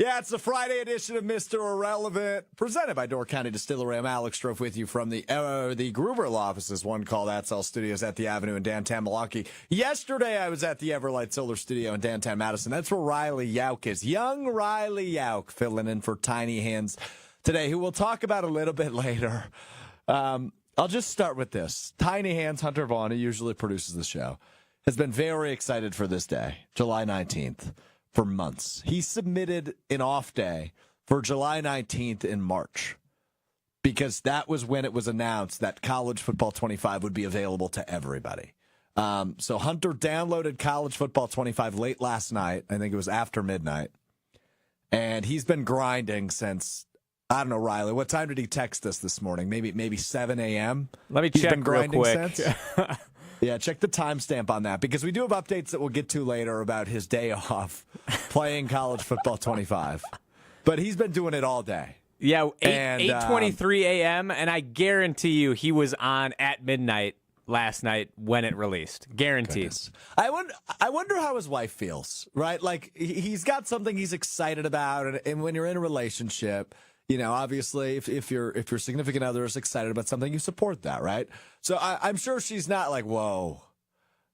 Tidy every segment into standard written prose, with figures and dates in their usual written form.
Yeah, it's the Friday edition of Mr. Irrelevant, presented by Door County Distillery. I'm Alex Strouf with you from the Gruber Law Offices, One Call That's All Studios at the Avenue in downtown Milwaukee. Yesterday, I was at the Everlight Solar Studio in downtown Madison. That's where Riley Yauk is. Young Riley Yauk filling in for Tiny Hands today, who we'll talk about a little bit later. I'll just start with this. Tiny Hands Hunter Vaughn, who usually produces the show, has been very excited for this day, July 19th. For months. He submitted an off day for July 19th in March because that was when it was announced that College Football 25 would be available to everybody. So Hunter downloaded College Football 25 late last night. I think it was after midnight. And he's been grinding since, I don't know, Riley, what time did he text us this morning? Maybe 7 a.m.? Let me check real quick. Yeah, check the timestamp on that because we do have updates that we'll get to later about his day off playing College Football 25. But he's been doing it all day. Yeah, 8:23 a.m., and I guarantee you he was on at midnight last night when it released. Guaranteed. Goodness. I wonder how his wife feels, right? Like, he's got something he's excited about, and when you're in a relationship, you know, obviously, if your significant other is excited about something, you support that, right? So I'm sure she's not like, whoa,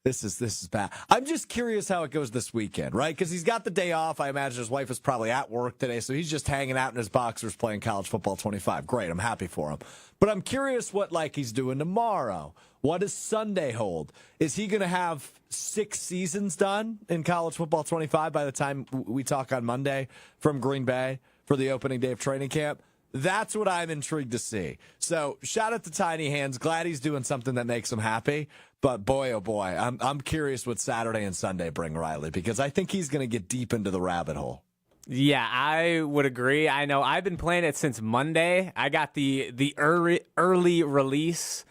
this is bad. I'm just curious how it goes this weekend, right? Because he's got the day off. I imagine his wife is probably at work today, so he's just hanging out in his boxers playing College Football 25. Great, I'm happy for him. But I'm curious what he's doing tomorrow. What does Sunday hold? Is he going to have 6 seasons done in College Football 25 by the time we talk on Monday from Green Bay for the opening day of training camp? That's what I'm intrigued to see. So shout out to Tiny Hands. Glad he's doing something that makes him happy. But boy, oh boy, I'm curious what Saturday and Sunday bring Riley, because I think he's going to get deep into the rabbit hole. Yeah, I would agree. I know I've been playing it since Monday. I got the early release,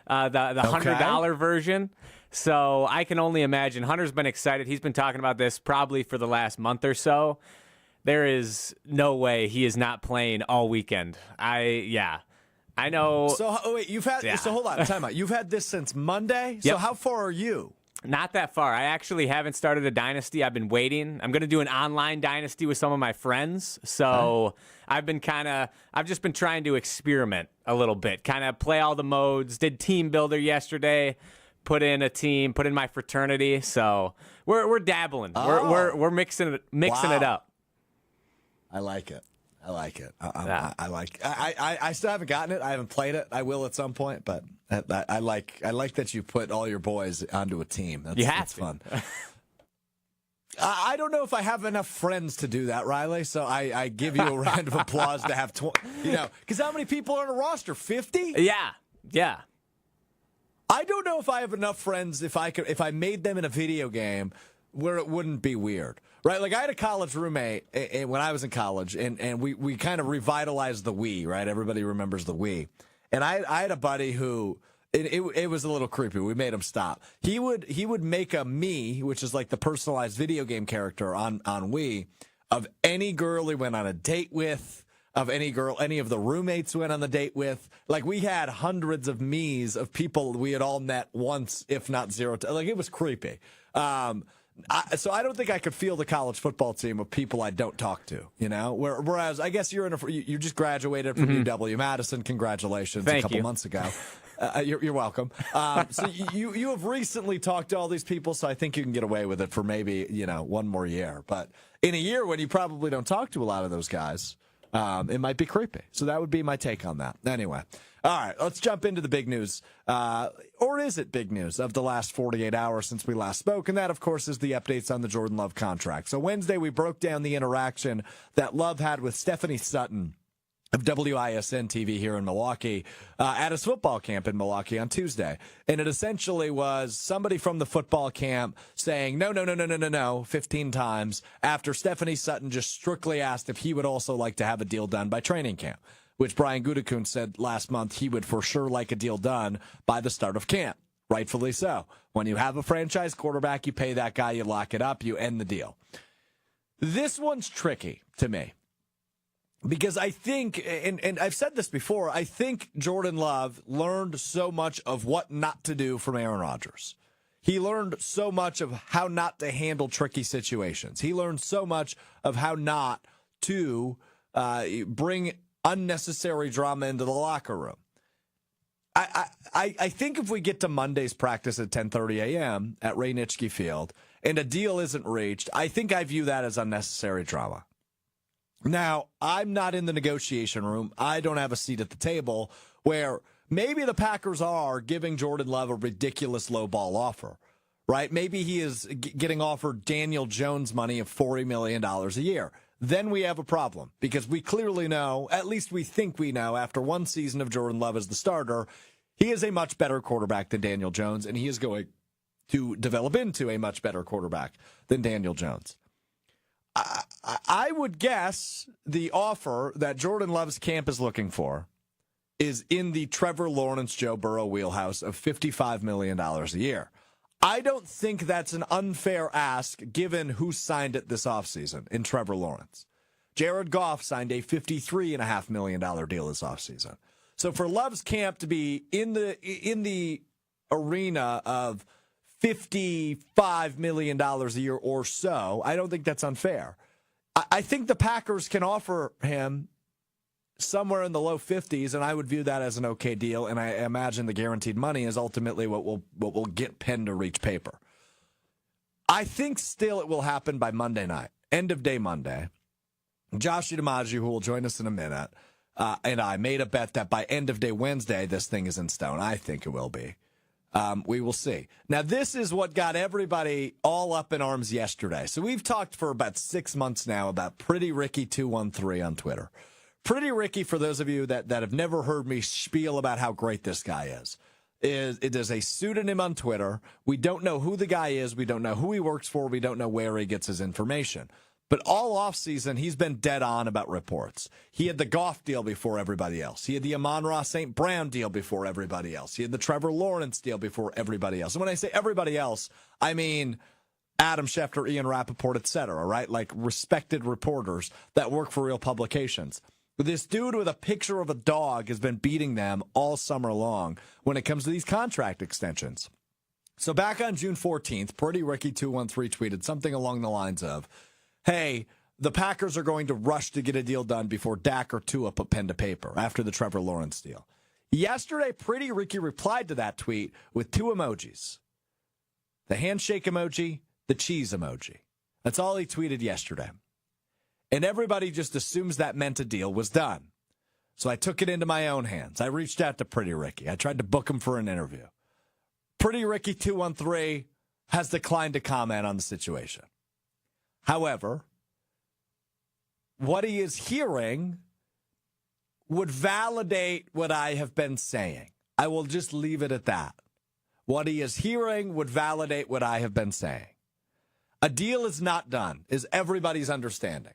the $100 version. So I can only imagine. Hunter's been excited. He's been talking about this probably for the last month or so. There is no way he is not playing all weekend. I know. So wait, so hold on, time out. You've had this since Monday? Yep. So how far are you? Not that far. I actually haven't started a dynasty. I've been waiting. I'm going to do an online dynasty with some of my friends. So I've just been trying to experiment a little bit, kind of play all the modes. Did team builder yesterday. Put in a team, put in my fraternity. So we're dabbling. Oh. We're mixing it up. I like it. I still haven't gotten it. I haven't played it. I will at some point, but I like that you put all your boys onto a team. That's fun. I don't know if I have enough friends to do that, Riley. So I give you a round of applause to have 20. You know, because how many people are on a roster? 50? Yeah. I don't know if I have enough friends if I made them in a video game where it wouldn't be weird, right? Like I had a college roommate when I was in college, and we kind of revitalized the Wii, right? Everybody remembers the Wii. And I had a buddy who, it was a little creepy. We made him stop. He would make a me, which is like the personalized video game character on Wii, of any girl he went on a date with, of any girl any of the roommates went on the date with. Like we had hundreds of me's of people we had all met once, if not zero. Like it was creepy. So I don't think I could field a college football team of people I don't talk to, you know? Whereas I guess you just graduated from UW-Madison. Congratulations. Thank a couple you. months ago. You're welcome. So you have recently talked to all these people, so I think you can get away with it for maybe, one more year. But in a year when you probably don't talk to a lot of those guys, it might be creepy. So that would be my take on that. Anyway. All right, let's jump into the big news. Or is it big news of the last 48 hours since we last spoke? And that, of course, is the updates on the Jordan Love contract. So Wednesday, we broke down the interaction that Love had with Stephanie Sutton of WISN TV here in Milwaukee at his football camp in Milwaukee on Tuesday. And it essentially was somebody from the football camp saying, no, 15 times after Stephanie Sutton just strictly asked if he would also like to have a deal done by training camp, which Brian Gutekunst said last month he would for sure like a deal done by the start of camp. Rightfully so. When you have a franchise quarterback, you pay that guy, you lock it up, you end the deal. This one's tricky to me because I think, and I've said this before, I think Jordan Love learned so much of what not to do from Aaron Rodgers. He learned so much of how not to handle tricky situations. He learned so much of how not to bring unnecessary drama into the locker room. I think if we get to Monday's practice at 10:30 a.m. at Ray Nitschke Field and a deal isn't reached, I think I view that as unnecessary drama. Now, I'm not in the negotiation room. I don't have a seat at the table where maybe the Packers are giving Jordan Love a ridiculous low ball offer, right? Maybe he is getting offered Daniel Jones money of $40 million a year. Then we have a problem because we clearly know, at least we think we know, after one season of Jordan Love as the starter, he is a much better quarterback than Daniel Jones, and he is going to develop into a much better quarterback than Daniel Jones. I would guess the offer that Jordan Love's camp is looking for is in the Trevor Lawrence, Joe Burrow wheelhouse of $55 million a year. I don't think that's an unfair ask given who signed it this offseason in Trevor Lawrence. Jared Goff signed a $53.5 million deal this offseason. So for Love's camp to be in the arena of $55 million a year or so, I don't think that's unfair. I think the Packers can offer him somewhere in the low 50s, and I would view that as an okay deal, and I imagine the guaranteed money is ultimately what will get pen to reach paper. I think still it will happen by Monday night, end of day Monday. Josh DiMaggio, who will join us in a minute, and I made a bet that by end of day Wednesday, this thing is in stone. I think it will be. We will see. Now, this is what got everybody all up in arms yesterday. So we've talked for about 6 months now about Pretty Ricky 213 on Twitter. Pretty Ricky, for those of you that have never heard me spiel about how great this guy is it is a pseudonym on Twitter. We don't know who the guy is. We don't know who he works for. We don't know where he gets his information. But all offseason, he's been dead on about reports. He had the Goff deal before everybody else. He had the Amon-Ra St. Brown deal before everybody else. He had the Trevor Lawrence deal before everybody else. And when I say everybody else, I mean Adam Schefter, Ian Rappaport, et cetera, right? Like respected reporters that work for real publications. This dude with a picture of a dog has been beating them all summer long when it comes to these contract extensions. So back on June 14th, Pretty Ricky 213 tweeted something along the lines of, hey, the Packers are going to rush to get a deal done before Dak or Tua put pen to paper after the Trevor Lawrence deal. Yesterday, Pretty Ricky replied to that tweet with 2 emojis. The handshake emoji, the cheese emoji. That's all he tweeted yesterday. And everybody just assumes that meant a deal was done. So I took it into my own hands. I reached out to Pretty Ricky. I tried to book him for an interview. Pretty Ricky 213 has declined to comment on the situation. However, what he is hearing would validate what I have been saying. I will just leave it at that. What he is hearing would validate what I have been saying. A deal is not done, is everybody's understanding.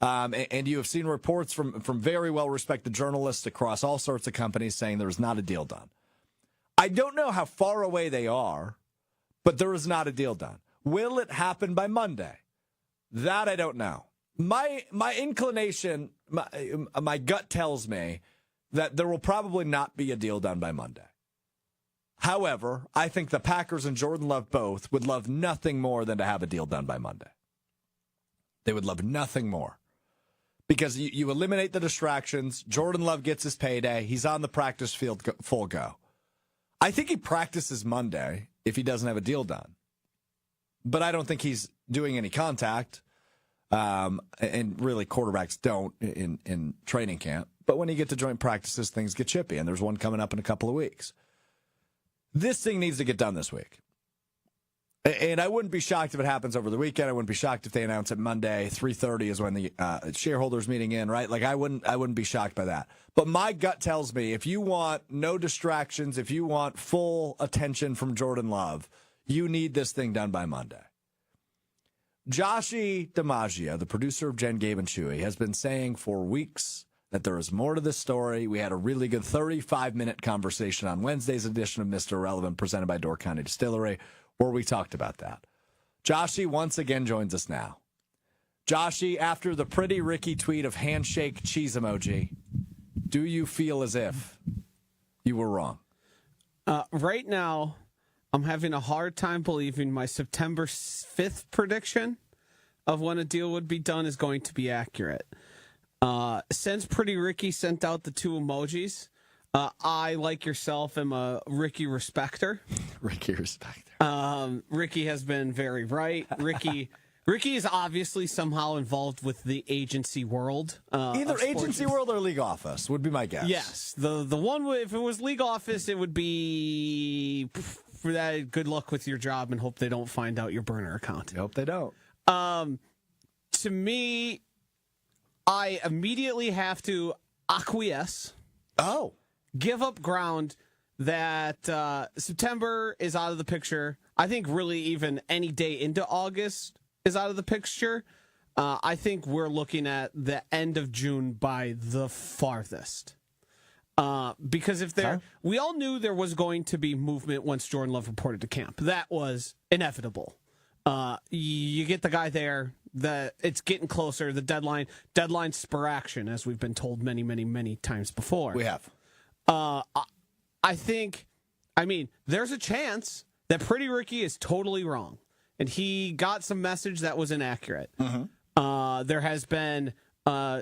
And you have seen reports from very well-respected journalists across all sorts of companies saying there is not a deal done. I don't know how far away they are, but there is not a deal done. Will it happen by Monday? That I don't know. My inclination, my gut tells me that there will probably not be a deal done by Monday. However, I think the Packers and Jordan Love both would love nothing more than to have a deal done by Monday. They would love nothing more. Because you eliminate the distractions. Jordan Love gets his payday. He's on the practice field full go. I think he practices Monday if he doesn't have a deal done. But I don't think he's doing any contact. And really, quarterbacks don't in training camp. But when you get to joint practices, things get chippy. And there's one coming up in a couple of weeks. This thing needs to get done this week. And I wouldn't be shocked if it happens over the weekend. I wouldn't be shocked if they announce it Monday. 3:30 is when the shareholders meeting in, right? Like I wouldn't be shocked by that. But my gut tells me if you want no distractions, if you want full attention from Jordan Love, you need this thing done by Monday. Joshie DiMaggio, the producer of Jen, Gabe, and Chewy, has been saying for weeks that there is more to this story. We had a really good 35-minute conversation on Wednesday's edition of Mr. Irrelevant presented by Door County Distillery, where we talked about that. Joshie once again joins us now. Joshie, after the Pretty Ricky tweet of handshake cheese emoji, do you feel as if you were wrong? Right now, I'm having a hard time believing my September 5th prediction of when a deal would be done is going to be accurate. Since Pretty Ricky sent out the 2 emojis, I, like yourself, am a Ricky respecter. Ricky respecter. Ricky has been very right. Ricky is obviously somehow involved with the agency world. Either agency world or league office would be my guess. Yes. The one, if it was league office, it would be for that. Good luck with your job and hope they don't find out your burner account. I hope they don't. To me, I immediately have to acquiesce. Oh. Give up ground that September is out of the picture. I think really even any day into August is out of the picture. I think we're looking at the end of June by the farthest. Because if we all knew there was going to be movement once Jordan Love reported to camp. That was inevitable. You get the guy there, it's getting closer, the deadline's spur action, as we've been told many, many, many times before. We have. There's a chance that Pretty Ricky is totally wrong, and he got some message that was inaccurate. Mm-hmm. There has been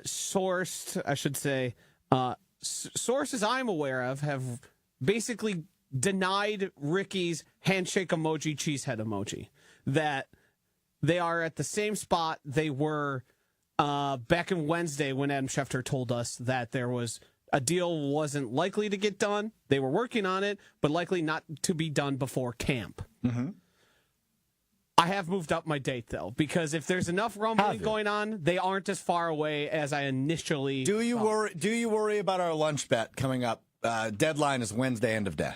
sources I'm aware of have basically denied Ricky's handshake emoji, cheesehead emoji, that they are at the same spot they were back in Wednesday when Adam Schefter told us that there was a deal wasn't likely to get done. They were working on it, but likely not to be done before camp. Mm-hmm. I have moved up my date, though, because if there's enough rumbling going on, they aren't as far away as I initially Do you worry about our lunch bet coming up? Deadline is Wednesday, end of day.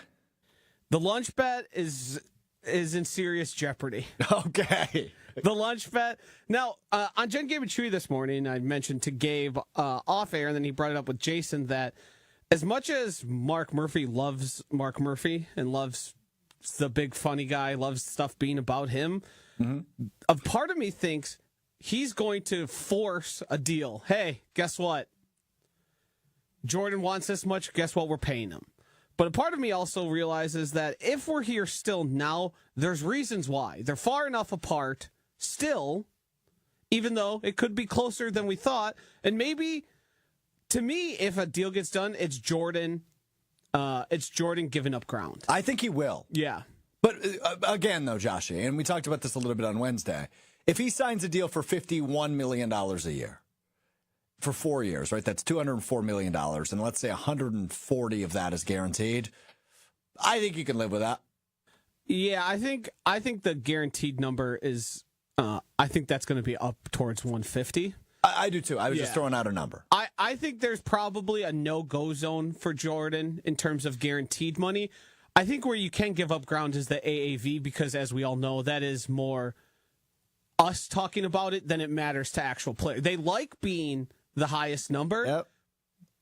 The lunch bet is in serious jeopardy. Okay. The lunch bet. Now, on Jen, Gabe, and Chewy this morning, I mentioned to Gabe off air, and then he brought it up with Jason, that as much as Mark Murphy loves Mark Murphy and loves the big funny guy, loves stuff being about him, a part of me thinks he's going to force a deal. Hey, guess what? Jordan wants this much. Guess what? We're paying him. But a part of me also realizes that if we're here still now, there's reasons why. They're far enough apart still, even though it could be closer than we thought. And maybe, to me, if a deal gets done, it's Jordan giving up ground. I think he will. Yeah. But again, though, Joshy, and we talked about this a little bit on Wednesday, if he signs a deal for $51 million a year for 4 years, right, that's $204 million, and let's say 140 of that is guaranteed, I think you can live with that. Yeah, I think the guaranteed number is, I think that's going to be up towards 150. I do too. I was just throwing out a number. I think there's probably a no-go zone for Jordan in terms of guaranteed money. I think where you can give up ground is the AAV, because as we all know, that is more us talking about it than it matters to actual players. They like being the highest number. Yep.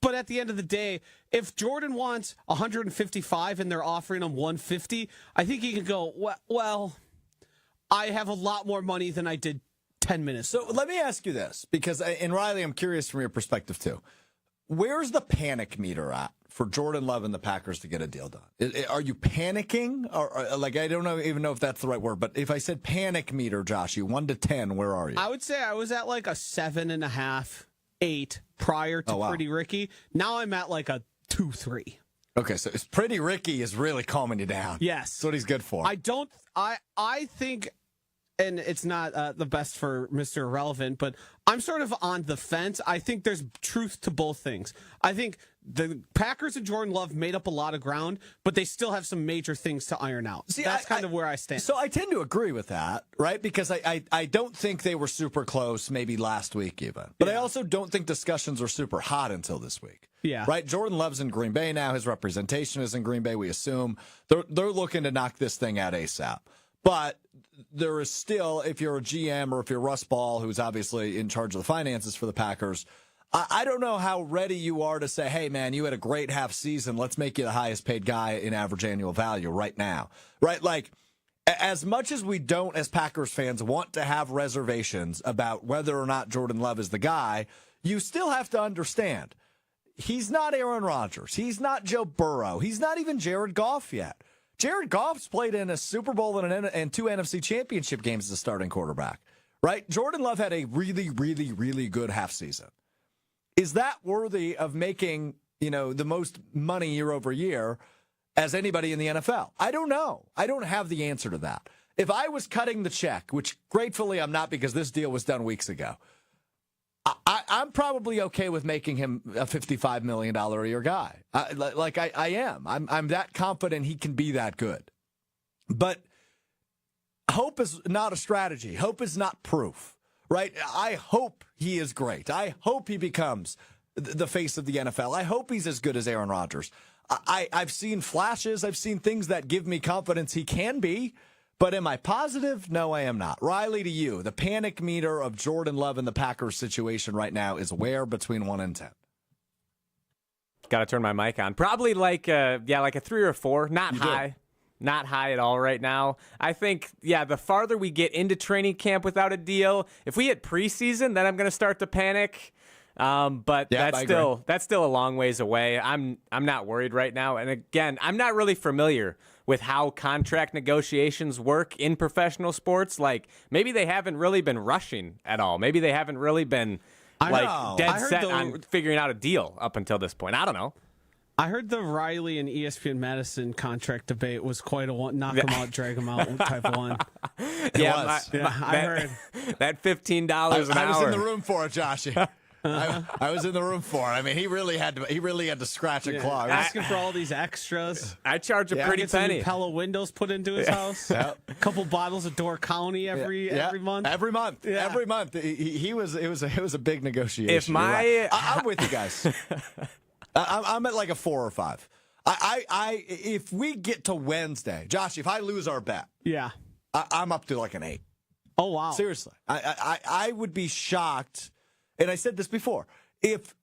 But at the end of the day, if Jordan wants 155 and they're offering him 150, I think he can go, well, I have a lot more money than I did 10 minutes ago. So let me ask you this, because, and Riley, I'm curious from your perspective too. Where's the panic meter at for Jordan Love and the Packers to get a deal done? Are you panicking? Or like, I don't even know if that's the right word, but if I said panic meter, Josh, you 1 to 10, where are you? I would say I was at like a 7.5, 8 prior to Pretty Ricky. Now I'm at like a 2-3. Okay, so it's Pretty Ricky is really calming you down. Yes. That's what he's good for. I think, and it's not the best for Mr. Irrelevant, but I'm sort of on the fence. I think there's truth to both things. I think the Packers and Jordan Love made up a lot of ground, but they still have some major things to iron out. See, that's kind of where I stand. So I tend to agree with that, right? Because I don't think they were super close maybe last week even. But I also don't think discussions were super hot until this week. Yeah. Right? Jordan Love's in Green Bay now. His representation is in Green Bay, we assume. They're looking to knock this thing out ASAP. But there is still, if you're a GM or if you're Russ Ball, who's obviously in charge of the finances for the Packers, I don't know how ready you are to say, hey, man, you had a great half season. Let's make you the highest paid guy in average annual value right now. Right? Like, as much as we don't, as Packers fans, want to have reservations about whether or not Jordan Love is the guy, you still have to understand, he's not Aaron Rodgers. He's not Joe Burrow. He's not even Jared Goff yet. Jared Goff's played in a Super Bowl and 2 NFC championship games as a starting quarterback. right? Jordan Love had a really, really, really good half season. Is that worthy of making, the most money year over year as anybody in the NFL? I don't know. I don't have the answer to that. If I was cutting the check, which gratefully I'm not because this deal was done weeks ago, I'm probably okay with making him a $55 million a year guy. I am. I'm that confident he can be that good. But hope is not a strategy. Hope is not proof, right? I hope he is great. I hope he becomes the face of the NFL. I hope he's as good as Aaron Rodgers. I've seen flashes. I've seen things that give me confidence he can be. But am I positive? No, I am not. Riley, to you, the panic meter of Jordan Love in the Packers situation right now is where between 1 and 10? Got to turn my mic on. Probably like a 3 or 4. Not high. Not high at all right now. I think, the farther we get into training camp without a deal, if we hit preseason, then I'm going to start to panic. But that's still a long ways away. I'm not worried right now. And again, I'm not really familiar with how contract negotiations work in professional sports. Like, maybe they haven't really been rushing at all. Maybe they haven't really been dead set on figuring out a deal up until this point. I don't know. I heard the Riley and ESPN Madison contract debate was quite a one, knock them out, drag them out type of one. I heard that $15 an hour. I was in the room for it, Joshy. I was in the room for it. I mean, he really had to scratch and claw. Asking for all these extras. I charge a pretty penny. Some Pella windows put into his house. A couple bottles of Door County every month. Every month. Yeah. Every month. It was a big negotiation. If I'm with you guys. I'm at like a 4 or 5. If we get to Wednesday, Josh, if I lose our bet, I'm up to like an 8. Oh wow! Seriously, I would be shocked. And I said this before. If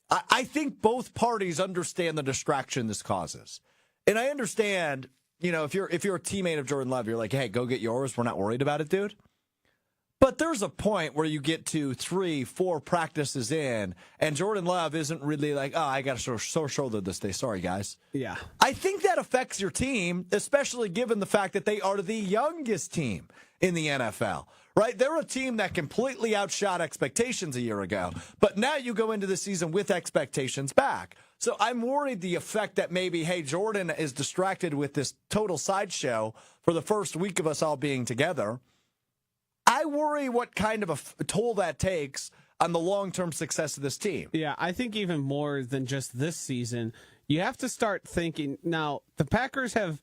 I think both parties understand the distraction this causes, and I understand, if you're a teammate of Jordan Love, you're like, hey, go get yours. We're not worried about it, dude. But there's a point where you get to 3, 4 practices in, and Jordan Love isn't really like, oh, I got to sore shoulder this day. Sorry, guys. Yeah. I think that affects your team, especially given the fact that they are the youngest team in the NFL, right? They're a team that completely outshot expectations a year ago, but now you go into the season with expectations back. So I'm worried the effect that maybe, hey, Jordan is distracted with this total sideshow for the first week of us all being together. I worry what kind of a toll that takes on the long-term success of this team. Yeah, I think even more than just this season, you have to start thinking. Now, the Packers have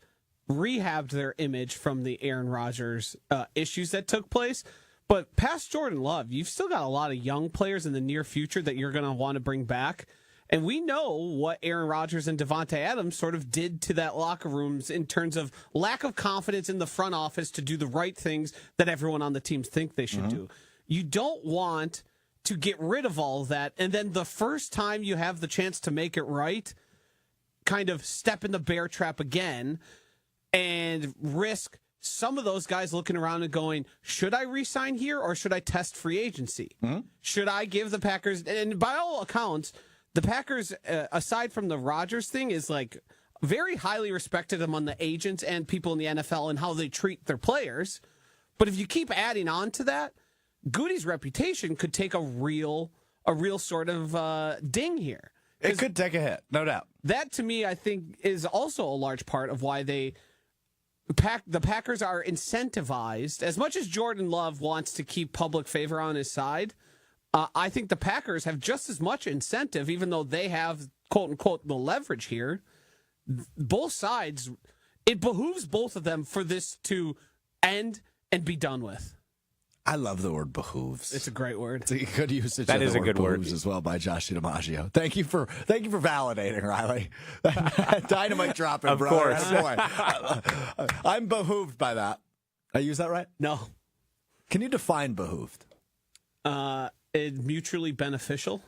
rehabbed their image from the Aaron Rodgers issues that took place, but past Jordan Love, you've still got a lot of young players in the near future that you're going to want to bring back. And we know what Aaron Rodgers and Devontae Adams sort of did to that locker rooms in terms of lack of confidence in the front office to do the right things that everyone on the teams think they should do. You don't want to get rid of all of that, and then the first time you have the chance to make it right, kind of step in the bear trap again and risk some of those guys looking around and going, should I re-sign here or should I test free agency? Should I give the Packers, and by all accounts, the Packers, aside from the Rodgers thing, is like very highly respected among the agents and people in the NFL and how they treat their players. But if you keep adding on to that, Goody's reputation could take a real sort of ding here. It could take a hit, no doubt. That, to me, I think, is also a large part of why the Packers are incentivized. As much as Jordan Love wants to keep public favor on his side, I think the Packers have just as much incentive, even though they have, quote unquote, the leverage here. Both sides, it behooves both of them for this to end and be done with. I love the word behooves. It's a great word. It's a good usage. That of is the a good word as well by Josh DiMaggio. Thank you for validating, Riley. Dynamite dropping, of bro. Course. I'm behooved by that. I use that right? No. Can you define behooved? Mutually beneficial?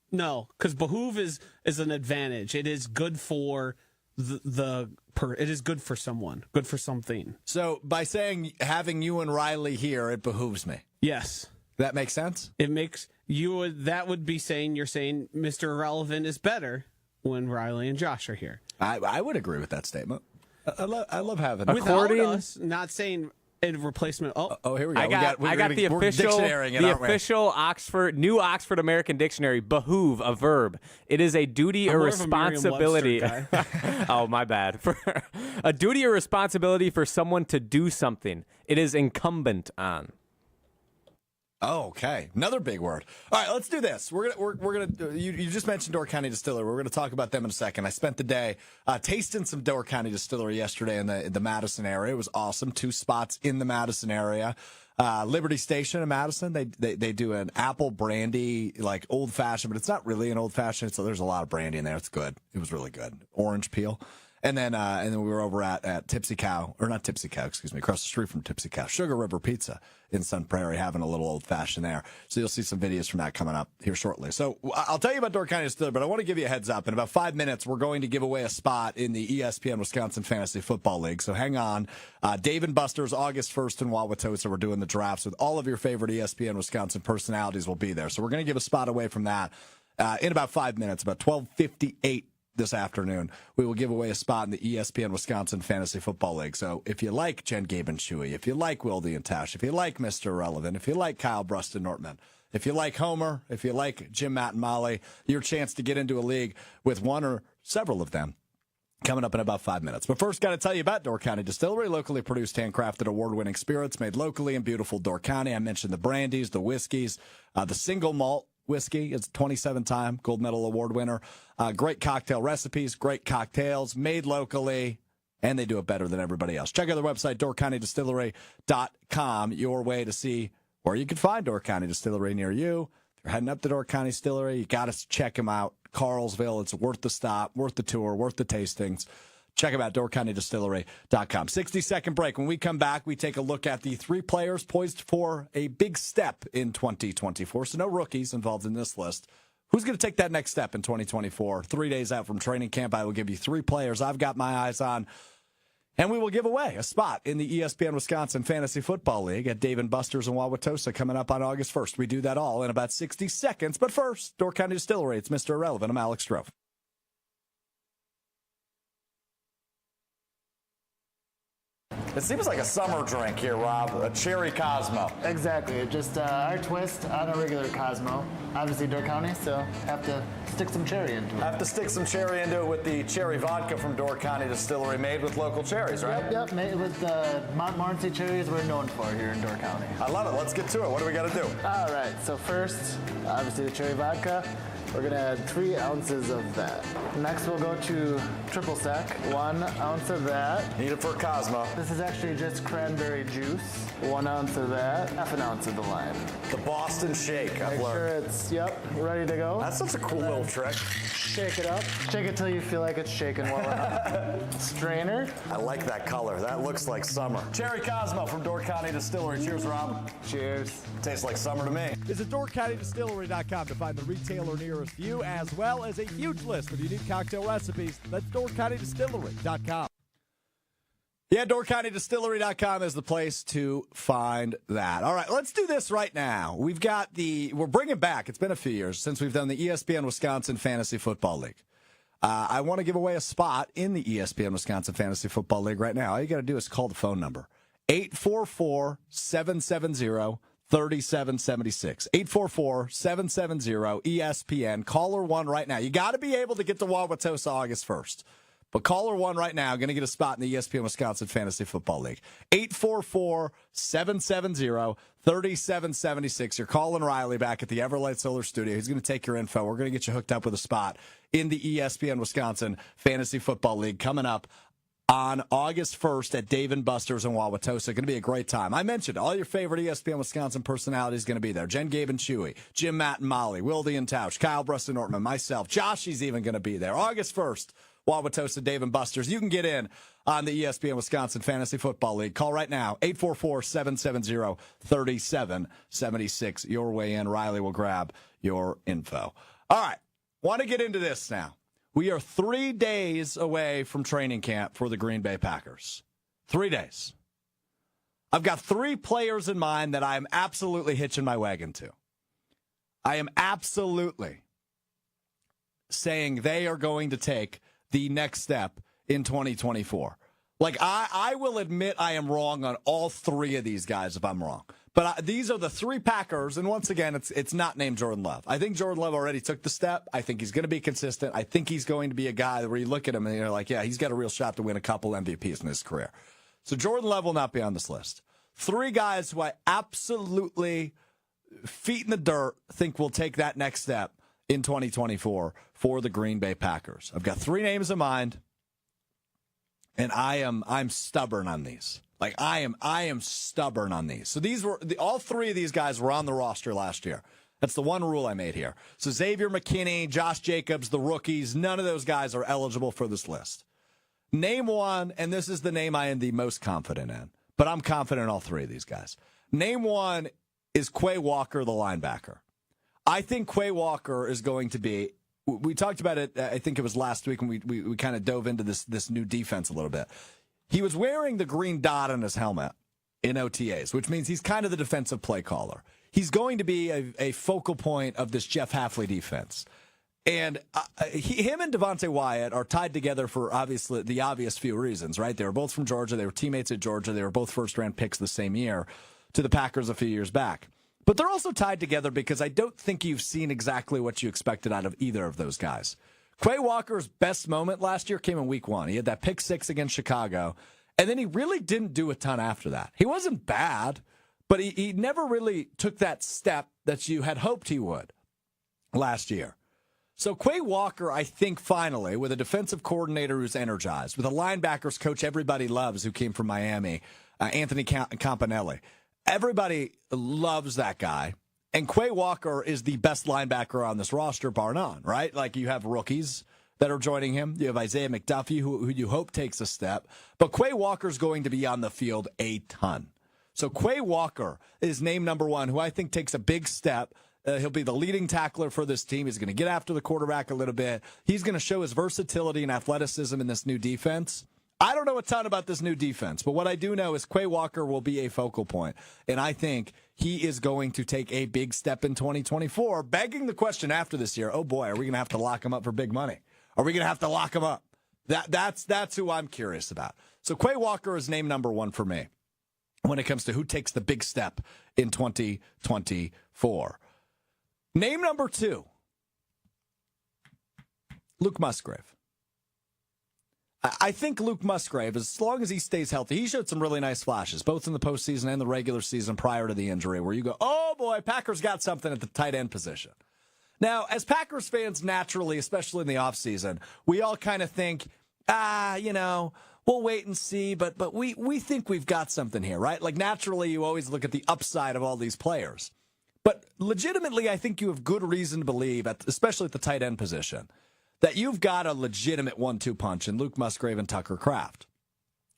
No, because behoove is an advantage. It is good for it is good for someone, good for something. So by saying having you and Riley here, it behooves me. Yes. That makes sense? It makes that would be saying you're saying Mr. Irrelevant is better when Riley and Josh are here. I would agree with that statement. I love having Without us, not saying in replacement. Oh, here we go. I got the official New Oxford American Dictionary. Behoove, a verb. It is a duty or more of a responsibility. Merriam-Webster Oh, my bad. For a duty or responsibility for someone to do something. It is incumbent on. Oh, okay. Another big word. All right, let's do this. We're gonna. You just mentioned Door County Distillery. We're gonna talk about them in a second. I spent the day tasting some Door County Distillery yesterday in the Madison area. It was awesome. 2 spots in the Madison area. Liberty Station in Madison. They do an apple brandy, like old fashioned, but it's not really an old fashioned. So there's a lot of brandy in there. It's good. It was really good. Orange peel. And then we were over at Tipsy Cow, or not Tipsy Cow, excuse me, across the street from Tipsy Cow, Sugar River Pizza in Sun Prairie, having a little old fashioned there. So you'll see some videos from that coming up here shortly. So I'll tell you about Door County Distillery, but I want to give you a heads up. In about 5 minutes, we're going to give away a spot in the ESPN Wisconsin Fantasy Football League. So hang on. Dave & Buster's August 1st in Wauwatosa. We're doing the drafts with all of your favorite ESPN Wisconsin personalities will be there. So we're going to give a spot away from that in about 5 minutes, about 12:58. This afternoon, we will give away a spot in the ESPN Wisconsin Fantasy Football League. So if you like Jen, Gabe, and Chewy, if you like Wildy and Tash, if you like Mr. Irrelevant, if you like Kyle, Bruston, Nortman, if you like Homer, if you like Jim, Matt, and Molly, your chance to get into a league with one or several of them coming up in about 5 minutes. But first, got to tell you about Door County Distillery, locally produced, handcrafted, award-winning spirits made locally in beautiful Door County. I mentioned the brandies, the whiskeys, the single malt whiskey. It's 27-time gold medal award winner. Great cocktail recipes, great cocktails made locally, and they do it better than everybody else. Check out their website, DoorCountyDistillery.com, your way to see where you can find Door County Distillery near you. If you're heading up to Door County Distillery, you got to check them out. Carlsville, it's worth the stop, worth the tour, worth the tastings. Check them out, DoorCountyDistillery.com. 60-second break. When we come back, we take a look at the 3 players poised for a big step in 2024. So no rookies involved in this list. Who's going to take that next step in 2024? 3 days out from training camp, I will give you 3 players I've got my eyes on. And we will give away a spot in the ESPN Wisconsin Fantasy Football League at Dave & Buster's in Wauwatosa coming up on August 1st. We do that all in about 60 seconds. But first, Door County Distillery. It's Mr. Irrelevant. I'm Alex Strouf. It seems like a summer drink here, Rob. A cherry Cosmo. Exactly. Just our twist on a regular Cosmo. Obviously, Door County, so have to stick some cherry into it. Have to stick some cherry into it with the cherry vodka from Door County Distillery, made with local cherries, right? Yep. Made with the Montmorency cherries we're known for here in Door County. I love it. Let's get to it. What do we got to do? All right. So first, obviously the cherry vodka. We're gonna add 3 ounces of that. Next, we'll go to triple sec. 1 ounce of that. Need it for a Cosmo. This is actually just cranberry juice. 1 ounce of that. Half an ounce of the lime. The Boston Shake. Make sure it's, ready to go. That's such a cool little trick. Shake it up. Shake it till you feel like it's shaking well enough. Strainer. I like that color. That looks like summer. Cherry Cosmo from Door County Distillery. Cheers, Rob. Cheers. Tastes like summer to me. Visit DoorCountyDistillery.com to find the retailer nearest you, as well as a huge list of unique cocktail recipes. That's DoorCountyDistillery.com. Yeah, DoorCountyDistillery.com is the place to find that. All right, let's do this right now. We're bringing back, it's been a few years since we've done the ESPN Wisconsin Fantasy Football League. I want to give away a spot in the ESPN Wisconsin Fantasy Football League right now. All you got to do is call the phone number, 844-770-3776. 844-770-ESPN. Caller 1 right now. You got to be able to get to Wauwatosa August 1st. But caller 1 right now, going to get a spot in the ESPN Wisconsin Fantasy Football League. 844-770-3776. You're calling Riley back at the Everlight Solar Studio. He's going to take your info. We're going to get you hooked up with a spot in the ESPN Wisconsin Fantasy Football League coming up on August 1st at Dave & Buster's in Wauwatosa. Going to be a great time. I mentioned all your favorite ESPN Wisconsin personalities going to be there. Jen, Gabe, and Chewy, Jim, Matt, and Molly, Wildy and Tausch, Kyle, Bruston, Nortman, myself. Joshy's even going to be there. August 1st, Wauwatosa, Dave & Buster's. You can get in on the ESPN Wisconsin Fantasy Football League. Call right now, 844-770-3776. Your way in. Riley will grab your info. All right, want to get into this now. We are 3 days away from training camp for the Green Bay Packers. 3 days. I've got 3 players in mind that I am absolutely hitching my wagon to. I am absolutely saying they are going to take the next step in 2024. Like, I will admit I am wrong on all three of these guys if I'm wrong. But these are the three Packers, and once again, it's not named Jordan Love. I think Jordan Love already took the step. I think he's going to be consistent. I think he's going to be a guy where you look at him and you're like, yeah, he's got a real shot to win a couple MVPs in his career. So Jordan Love will not be on this list. Three guys who I absolutely, feet in the dirt, think will take that next step in 2024 for the Green Bay Packers. I've got three names in mind, and I'm stubborn on these. Like, I am stubborn on these. So all three of these guys were on the roster last year. That's the one rule I made here. So Xavier McKinney, Josh Jacobs, the rookies, none of those guys are eligible for this list. Name one, and this is the name I am the most confident in, but I'm confident in all three of these guys. Name one is Quay Walker, the linebacker. I think Quay Walker is going to be, we talked about it, I think it was last week when we kind of dove into this new defense a little bit. He was wearing the green dot on his helmet in OTAs, which means he's kind of the defensive play caller. He's going to be a focal point of this Jeff Hafley defense. And him and Devontae Wyatt are tied together for obviously the obvious few reasons, right? They were both from Georgia. They were teammates at Georgia. They were both first-round picks the same year to the Packers a few years back. But they're also tied together because I don't think you've seen exactly what you expected out of either of those guys. Quay Walker's best moment last year came in week 1. He had that pick 6 against Chicago, and then he really didn't do a ton after that. He wasn't bad, but he never really took that step that you had hoped he would last year. So Quay Walker, I think finally, with a defensive coordinator who's energized, with a linebackers coach everybody loves who came from Miami, Anthony Campanelli. Everybody loves that guy. And Quay Walker is the best linebacker on this roster, bar none, right? Like, you have rookies that are joining him. You have Isaiah McDuffie, who you hope takes a step. But Quay Walker's going to be on the field a ton. So Quay Walker is name number one, who I think takes a big step. He'll be the leading tackler for this team. He's going to get after the quarterback a little bit. He's going to show his versatility and athleticism in this new defense. I don't know a ton about this new defense, but what I do know is Quay Walker will be a focal point, and I think he is going to take a big step in 2024, begging the question after this year, oh boy, are we going to have to lock him up for big money? Are we going to have to lock him up? That's who I'm curious about. So Quay Walker is name number one for me when it comes to who takes the big step in 2024. Name number 2, Luke Musgrave. I think Luke Musgrave, as long as he stays healthy, he showed some really nice flashes, both in the postseason and the regular season prior to the injury, where you go, oh boy, Packers got something at the tight end position. Now, as Packers fans, naturally, especially in the offseason, we all kind of think, we'll wait and see, but we think we've got something here, right? Like, naturally, you always look at the upside of all these players. But legitimately, I think you have good reason to believe, especially at the tight end position, that you've got a legitimate 1-2 punch in Luke Musgrave and Tucker Kraft.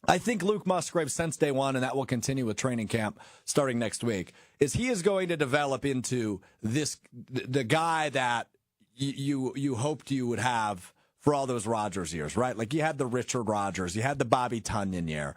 I think Luke Musgrave, since day one, and that will continue with training camp starting next week, is he is going to develop into the guy that you hoped you would have for all those Rodgers years, right? Like, you had the Richard Rodgers, you had the Bobby Tunyon year.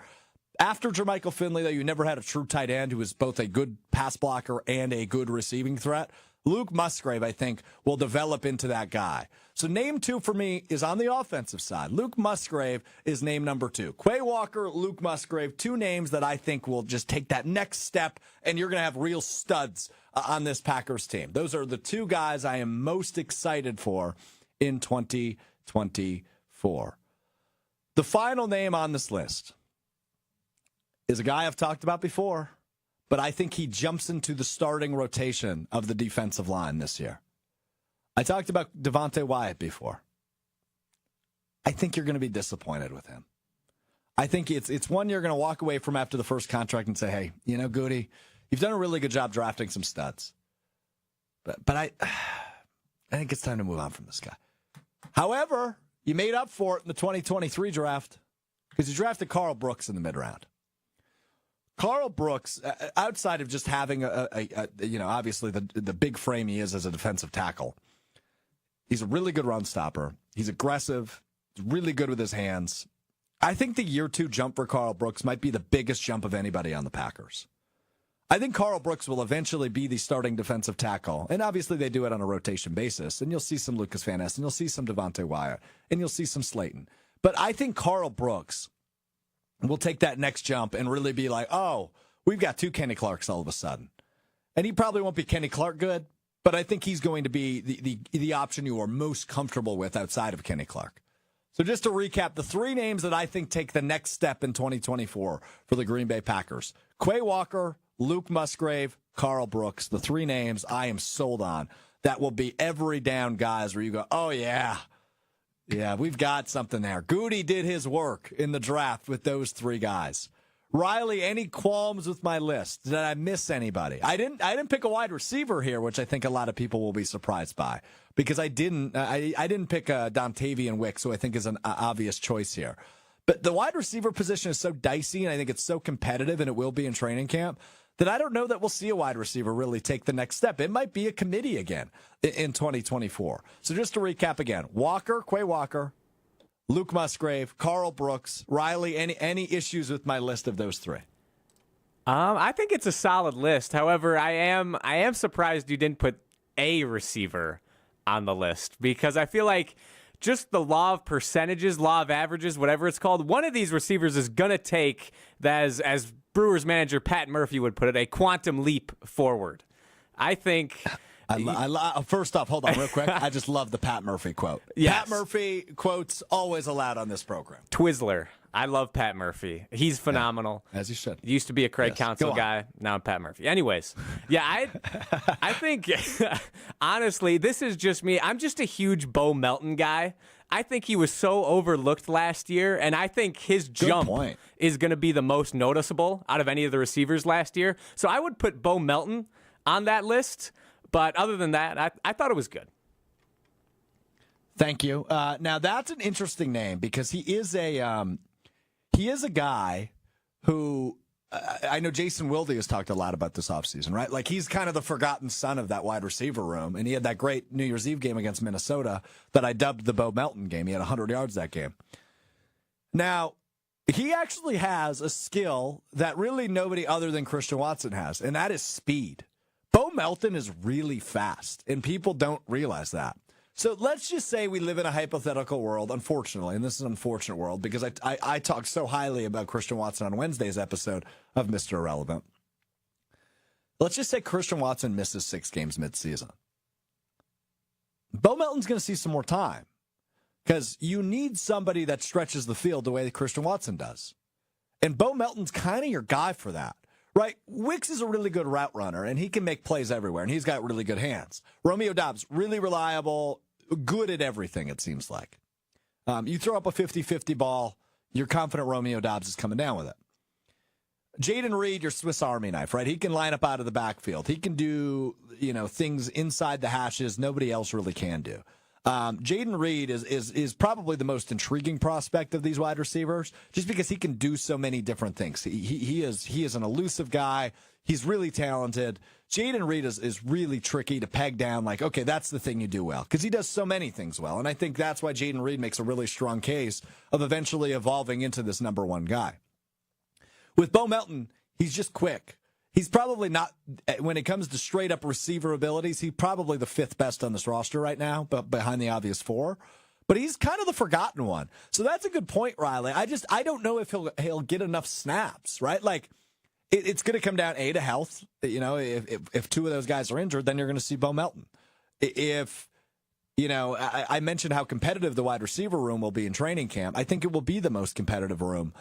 After Jermichael Finley, though, you never had a true tight end who was both a good pass blocker and a good receiving threat. Luke Musgrave, I think, will develop into that guy. So name 2 for me is on the offensive side. Luke Musgrave is name number 2. Quay Walker, Luke Musgrave, 2 names that I think will just take that next step, and you're going to have real studs on this Packers team. Those are the 2 guys I am most excited for in 2024. The final name on this list is a guy I've talked about before, but I think he jumps into the starting rotation of the defensive line this year. I talked about Devontae Wyatt before. I think you're going to be disappointed with him. I think it's one you're going to walk away from after the first contract and say, hey, Goody, you've done a really good job drafting some studs. But I think it's time to move on from this guy. However, you made up for it in the 2023 draft because you drafted Carl Brooks in the mid-round. Carl Brooks, outside of just having obviously the big frame he is as a defensive tackle, he's a really good run stopper. He's aggressive. He's really good with his hands. I think the year 2 jump for Carl Brooks might be the biggest jump of anybody on the Packers. I think Carl Brooks will eventually be the starting defensive tackle, and obviously they do it on a rotation basis, and you'll see some Lucas Van Ness, and you'll see some Devontae Wyatt, and you'll see some Slayton. But I think Carl Brooks will take that next jump and really be like, oh, we've got 2 Kenny Clarks all of a sudden. And he probably won't be Kenny Clark good, but I think he's going to be the option you are most comfortable with outside of Kenny Clark. So just to recap, the 3 names that I think take the next step in 2024 for the Green Bay Packers: Quay Walker, Luke Musgrave, Carl Brooks. The 3 names I am sold on. That will be every down guys where you go, oh, yeah, we've got something there. Goody did his work in the draft with those 3 guys. Riley, any qualms with my list? Did I miss anybody? I didn't pick a wide receiver here, which I think a lot of people will be surprised by, because I didn't pick Dontavian Wicks, who I think is an obvious choice here. But the wide receiver position is so dicey, and I think it's so competitive, and it will be in training camp, that I don't know that we'll see a wide receiver really take the next step. It might be a committee again in 2024. So just to recap again: Quay Walker, Luke Musgrave, Carl Brooks, Riley. Any issues with my list of those 3? I think it's a solid list. However, I am surprised you didn't put a receiver on the list, because I feel like just the law of percentages, law of averages, whatever it's called, one of these receivers is going to take, as Brewers manager Pat Murphy would put it, a quantum leap forward. I think... First off, hold on real quick. I just love the Pat Murphy quote. Yes. Pat Murphy quotes always allowed on this program. Twizzler. I love Pat Murphy. He's phenomenal. Yeah, as he should. Used to be a Craig Counsell guy. Now I'm Pat Murphy. Anyways, yeah, I think, honestly, this is just me. I'm just a huge Bo Melton guy. I think he was so overlooked last year, and I think his jump is going to be the most noticeable out of any of the receivers last year. So I would put Bo Melton on that list, but other than that, I thought it was good. Thank you. Now, that's an interesting name, because he is a guy who I know Jason Wilde has talked a lot about this offseason, right? Like, he's kind of the forgotten son of that wide receiver room, and he had that great New Year's Eve game against Minnesota that I dubbed the Bo Melton game. He had 100 yards that game. Now, he actually has a skill that really nobody other than Christian Watson has, and that is speed. Bo Melton is really fast, and people don't realize that. So let's just say we live in a hypothetical world, unfortunately, and this is an unfortunate world, because I talked so highly about Christian Watson on Wednesday's episode of Mr. Irrelevant. Let's just say Christian Watson misses 6 games midseason. Bo Melton's going to see some more time, because you need somebody that stretches the field the way that Christian Watson does. And Bo Melton's kind of your guy for that. Right, Wicks is a really good route runner, and he can make plays everywhere, and he's got really good hands. Romeo Doubs, really reliable, good at everything, it seems like. You throw up a 50-50 ball, you're confident Romeo Doubs is coming down with it. Jaden Reed, your Swiss Army knife, right? He can line up out of the backfield. He can do, things inside the hashes nobody else really can do. Jaden Reed is probably the most intriguing prospect of these wide receivers, just because he can do so many different things. He is an elusive guy. He's really talented. Jaden Reed is really tricky to peg down, like, okay, that's the thing you do well, because he does so many things well. And I think that's why Jaden Reed makes a really strong case of eventually evolving into this number 1 guy. With Bo Melton, he's just quick. He's probably not, when it comes to straight up receiver abilities, he's probably the 5th best on this roster right now, but behind the obvious 4. But he's kind of the forgotten one. So that's a good point, Riley. I don't know if he'll get enough snaps, right? Like, it's going to come down to health. If 2 of those guys are injured, then you're going to see Bo Melton. If I mentioned how competitive the wide receiver room will be in training camp. I think it will be the most competitive room,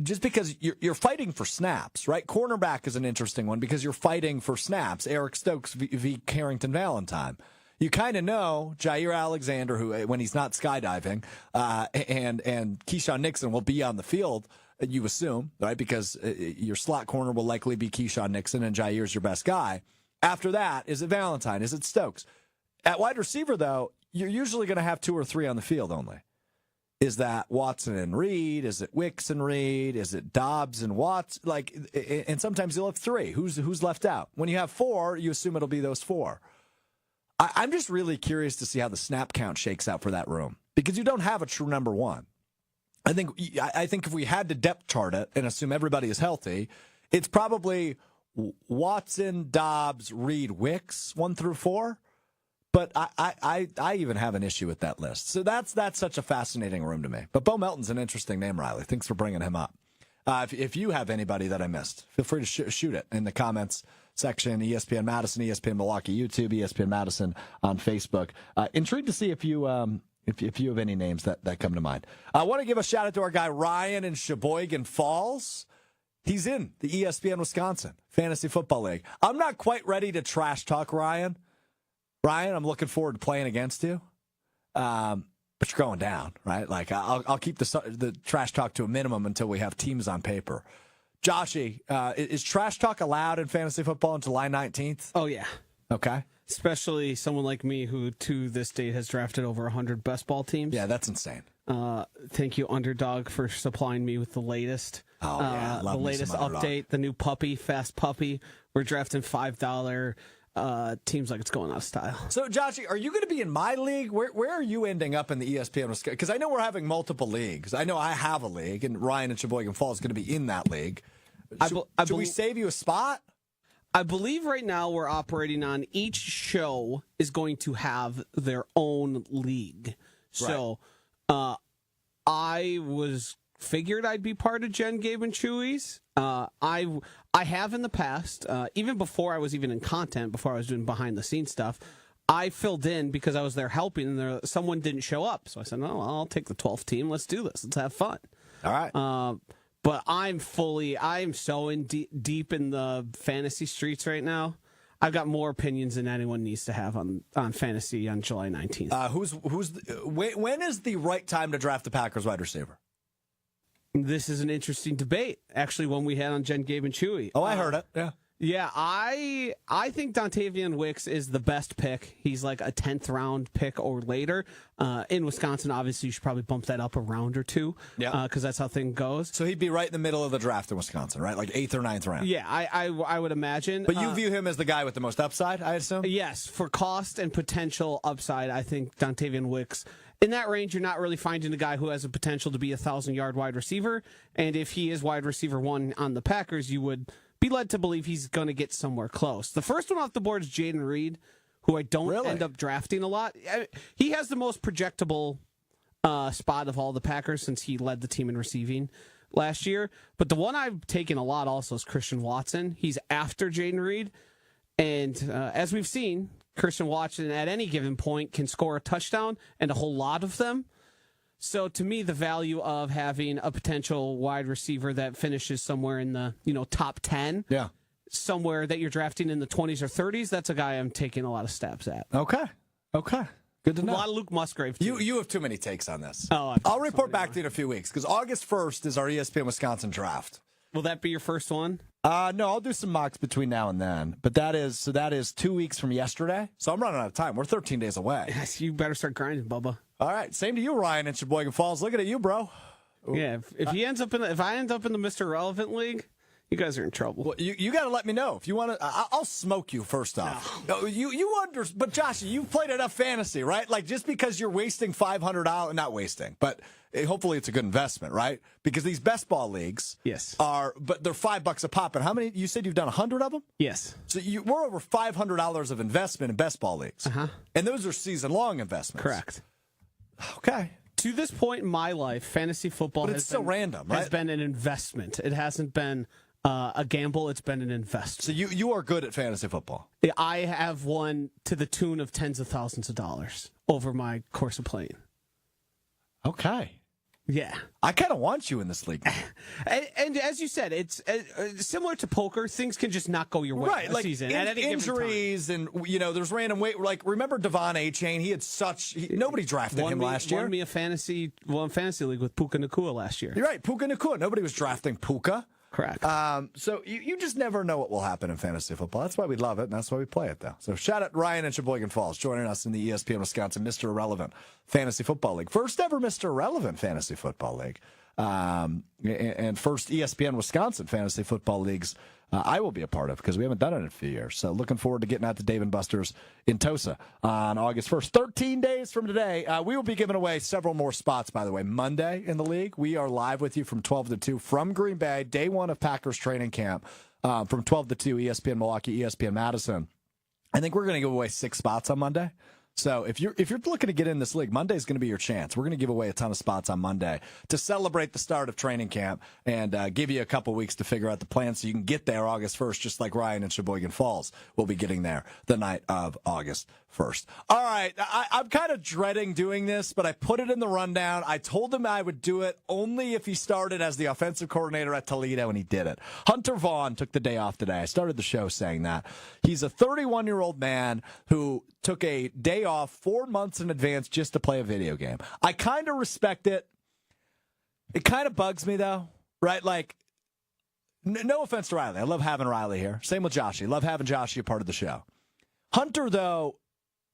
just because you're fighting for snaps, right? Cornerback is an interesting one, because you're fighting for snaps. Eric Stokes v. Carrington Valentine. You kind of know Jair Alexander, who, when he's not skydiving, and Keyshawn Nixon will be on the field, you assume, right? Because your slot corner will likely be Keyshawn Nixon, and Jair's your best guy. After that, is it Valentine? Is it Stokes? At wide receiver, though, you're usually going to have 2 or 3 on the field only. Is that Watson and Reed? Is it Wicks and Reed? Is it Dobbs and Watts? And sometimes you'll have 3. Who's left out? When you have 4, you assume it'll be those 4. I'm just really curious to see how the snap count shakes out for that room, because you don't have a true number 1. I think if we had to depth chart it and assume everybody is healthy, it's probably Watson, Dobbs, Reed, Wicks, 1 through 4. But I even have an issue with that list. So that's such a fascinating room to me. But Bo Melton's an interesting name, Riley. Thanks for bringing him up. If you have anybody that I missed, feel free to shoot it in the comments section. ESPN Madison, ESPN Milwaukee, YouTube, ESPN Madison on Facebook. Intrigued to see if you have any names that come to mind. I want to give a shout out to our guy Ryan in Sheboygan Falls. He's in the ESPN Wisconsin Fantasy Football League. I'm not quite ready to trash talk Ryan. Ryan, I'm looking forward to playing against you. But you're going down, right? Like I'll keep the trash talk to a minimum until we have teams on paper. Joshy, is trash talk allowed in fantasy football on July 19th? Oh, yeah. Okay. Especially someone like me who, to this date, has drafted over 100 best ball teams. Yeah, that's insane. Thank you, Underdog, for supplying me with the latest. Oh, yeah. The latest update, the new puppy, Fast Puppy. We're drafting $5 teams like it's going out of style. So, Joshy, are you going to be in my league? Where are you ending up in the ESPN? Because I know we're having multiple leagues. I know I have a league, and Ryan in Sheboygan Falls is going to be in that league. Should we save you a spot? I believe right now we're operating on each show is going to have their own league. So I figured I'd be part of Jen, Gabe, and Chewy's. I have in the past, even before I was even in content, before I was doing behind the scenes stuff, I filled in because I was there helping, and someone didn't show up. So I said, no, I'll take the 12th team. Let's do this. Let's have fun. All right. But I'm so in deep in the fantasy streets right now. I've got more opinions than anyone needs to have on fantasy on July 19th. When is the right time to draft the Packers wide receiver? This is an interesting debate. Actually, one we had on Jen, Gabe, and Chewy. Oh, I heard it. Yeah. Yeah, I think Dontavian Wicks is the best pick. He's like a 10th round pick or later. In Wisconsin, obviously, you should probably bump that up a round or two. Yeah, because that's how things goes. So he'd be right in the middle of the draft in Wisconsin, right? Like 8th or 9th round. Yeah, I would imagine. But you view him as the guy with the most upside, I assume? Yes, for cost and potential upside, I think Dontavian Wicks. In that range, you're not really finding a guy who has a potential to be a 1,000-yard wide receiver. And if he is wide receiver one on the Packers, you would be led to believe he's going to get somewhere close. The first one off the board is Jaden Reed, who I don't end up drafting a lot. He has the most projectable spot of all the Packers since he led the team in receiving last year. But the one I've taken a lot also is Christian Watson. He's after Jaden Reed. And as we've seen, Christian Watson at any given point can score a touchdown and a whole lot of them. So to me, the value of having a potential wide receiver that finishes somewhere in the top 10, somewhere that you're drafting in the 20s or 30s, that's a guy I'm taking a lot of stabs at. Okay. Good to know. A lot of Luke Musgrave, too. You have too many takes on this. Oh, I'll report back to you in a few weeks, because August 1st is our ESPN Wisconsin draft. Will that be your first one? No, I'll do some mocks between now and then. But that is 2 weeks from yesterday. So I'm running out of time. We're 13 days away. Yes, you better start grinding, Bubba. All right. Same to you, Ryan in Sheboygan Falls. Looking at you, bro. Yeah, if I end up in the Mr. Relevant League, you guys are in trouble. Well, you got to let me know if you want to. I'll smoke you first off. No, but Josh, you've played enough fantasy, right? Like just because you're wasting $500, not wasting, but hopefully it's a good investment, right? Because these best ball leagues, but they're $5 a pop. And how many? You said you've done 100 of them? Yes. So we're over $500 of investment in best ball leagues, and those are season long investments. Correct. Okay. To this point in my life, fantasy football has been an investment. It hasn't been a gamble. It's been an investment. So you are good at fantasy football. I have won to the tune of tens of thousands of dollars over my course of playing. Okay. Yeah. I kind of want you in this league. And as you said, it's similar to poker. Things can just not go your way right, a like season. Injuries and, there's random weight. Like, remember Devon A-Chain? He had nobody drafted him last year. Won me a fantasy league with Puka Nacua last year. You're right, Puka Nacua. Nobody was drafting Puka. Correct. So you just never know what will happen in fantasy football. That's why we love it, and that's why we play it, though. So shout out Ryan in Sheboygan Falls joining us in the ESPN Wisconsin Mr. Irrelevant Fantasy Football League. First ever Mr. Irrelevant Fantasy Football League. And first ESPN Wisconsin Fantasy Football Leagues I will be a part of because we haven't done it in a few years. So looking forward to getting out to Dave & Buster's in Tosa on August 1st. 13 days from today, we will be giving away several more spots, by the way. Monday in the league, we are live with you from 12 to 2 from Green Bay, day one of Packers training camp from 12 to 2, ESPN Milwaukee, ESPN Madison. I think we're going to give away 6 spots on Monday. So if you're looking to get in this league, Monday's going to be your chance. We're going to give away a ton of spots on Monday to celebrate the start of training camp and give you a couple weeks to figure out the plan so you can get there August 1st, just like Ryan in Sheboygan Falls will be getting there the night of August 1st. All right, I'm kind of dreading doing this, but I put it in the rundown. I told him I would do it only if he started as the offensive coordinator at Toledo, and he did it. Hunter Vaughn took the day off today. I started the show saying that. He's a 31-year-old man who took a day off 4 months in advance just to play a video game. I kind of respect it. It kind of bugs me, though, right? Like, no offense to Riley. I love having Riley here. Same with Joshy. Love having Joshy a part of the show. Hunter, though,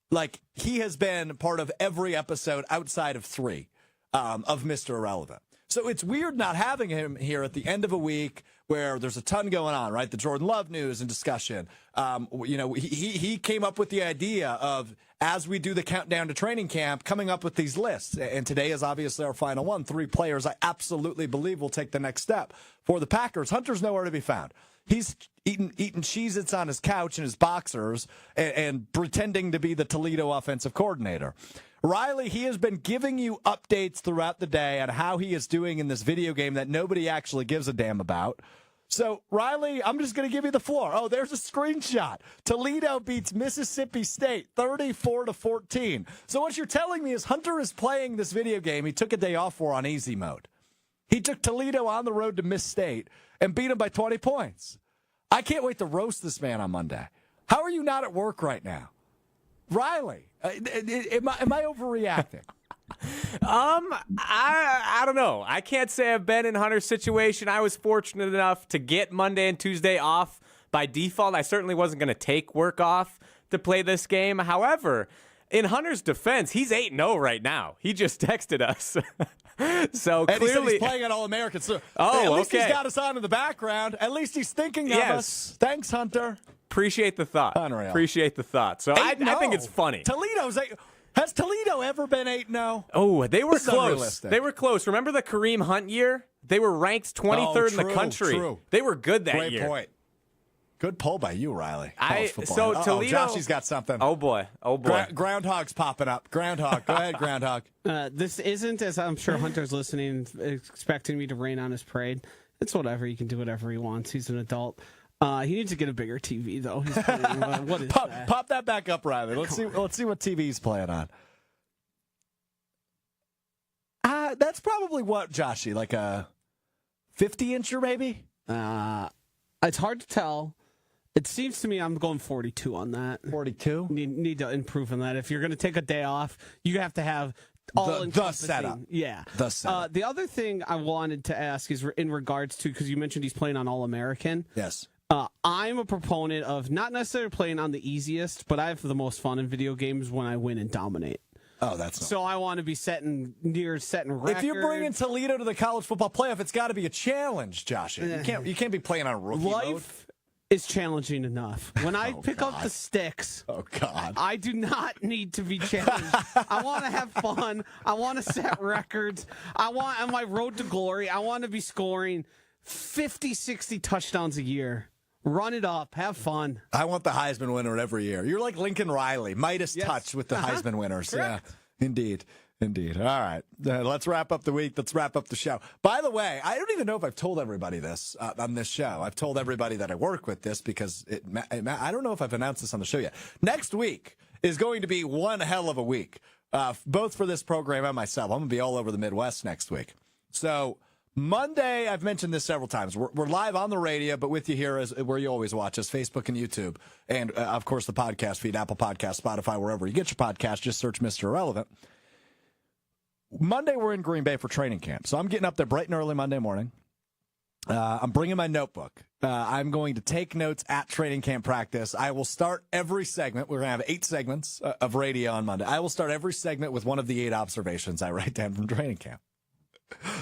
like, he has been part of every episode outside of 3 of Mr. Irrelevant. So it's weird not having him here at the end of a week where there's a ton going on, right? The Jordan Love news and discussion. He came up with the idea of, as we do the countdown to training camp, coming up with these lists. And today is obviously our final one. 3 players I absolutely believe will take the next step for the Packers. Hunter's nowhere to be found. He's eating Cheez-Its on his couch in his boxers and pretending to be the Toledo offensive coordinator. Riley, he has been giving you updates throughout the day on how he is doing in this video game that nobody actually gives a damn about. So, Riley, I'm just going to give you the floor. Oh, there's a screenshot. Toledo beats Mississippi State 34-14. So what you're telling me is Hunter is playing this video game he took a day off for on easy mode. He took Toledo on the road to Miss State and beat him by 20 points. I can't wait to roast this man on Monday. How are you not at work right now? Riley, am I overreacting? I don't know. I can't say I've been in Hunter's situation. I was fortunate enough to get Monday and Tuesday off by default. I certainly wasn't going to take work off to play this game. However, in Hunter's defense, he's 8-0 right now. He just texted us. So and clearly, he said he's playing at All-American. So at least he's got us on in the background. At least he's thinking of us. Thanks, Hunter. Appreciate the thought. Unreal. Appreciate the thought. So I think it's funny. Has Toledo ever been 8-0? Oh, they were This is close. unrealistic. They were close. Remember the Kareem Hunt year? They were ranked 23rd in the country. True. They were good that Great year. point. Good pull by you, Riley. So Toledo. Joshy's got something. Oh boy. Oh boy. Groundhog's popping up. Groundhog. Go ahead, Groundhog. This isn't, as I'm sure Hunter's listening, expecting me to rain on his parade. It's whatever. He can do whatever he wants. He's an adult. He needs to get a bigger TV, though. He's playing, what is that? Pop that back up, Riley. Let's see what TV he's playing on. That's probably what, Joshy, like a 50-incher maybe? It's hard to tell. It seems to me I'm going 42 on that. 42? Need to improve on that. If you're going to take a day off, you have to have the setup. Yeah. The setup. The other thing I wanted to ask is in regards to, because you mentioned he's playing on All-American. Yes. I'm a proponent of not necessarily playing on the easiest, but I have the most fun in video games when I win and dominate. Oh, that's not. So I want to be setting records. If you're bringing Toledo to the college football playoff, it's got to be a challenge, Josh. You can't be playing on rookie mode. Is challenging enough. When I pick up the sticks, I do not need to be challenged. I want to have fun. I want to set records. I want, on my road to glory, I want to be scoring 50, 60 touchdowns a year. Run it up. Have fun. I want the Heisman winner every year. You're like Lincoln Riley, Midas touch with the Heisman winners. Correct. Yeah, indeed. All right. Let's wrap up the week. Let's wrap up the show. By the way, I don't even know if I've told everybody this on this show. I've told everybody that I work with this because I don't know if I've announced this on the show yet. Next week is going to be one hell of a week, both for this program and myself. I'm going to be all over the Midwest next week. So Monday, I've mentioned this several times. We're live on the radio, but with you here is where you always watch us, Facebook and YouTube. And, of course, the podcast feed, Apple Podcasts, Spotify, wherever you get your podcast. Just search Mr. Irrelevant. Monday, we're in Green Bay for training camp. So I'm getting up there bright and early Monday morning. I'm bringing my notebook. I'm going to take notes at training camp practice. I will start every segment. We're going to have 8 segments of radio on Monday. I will start every segment with one of the 8 observations I write down from training camp.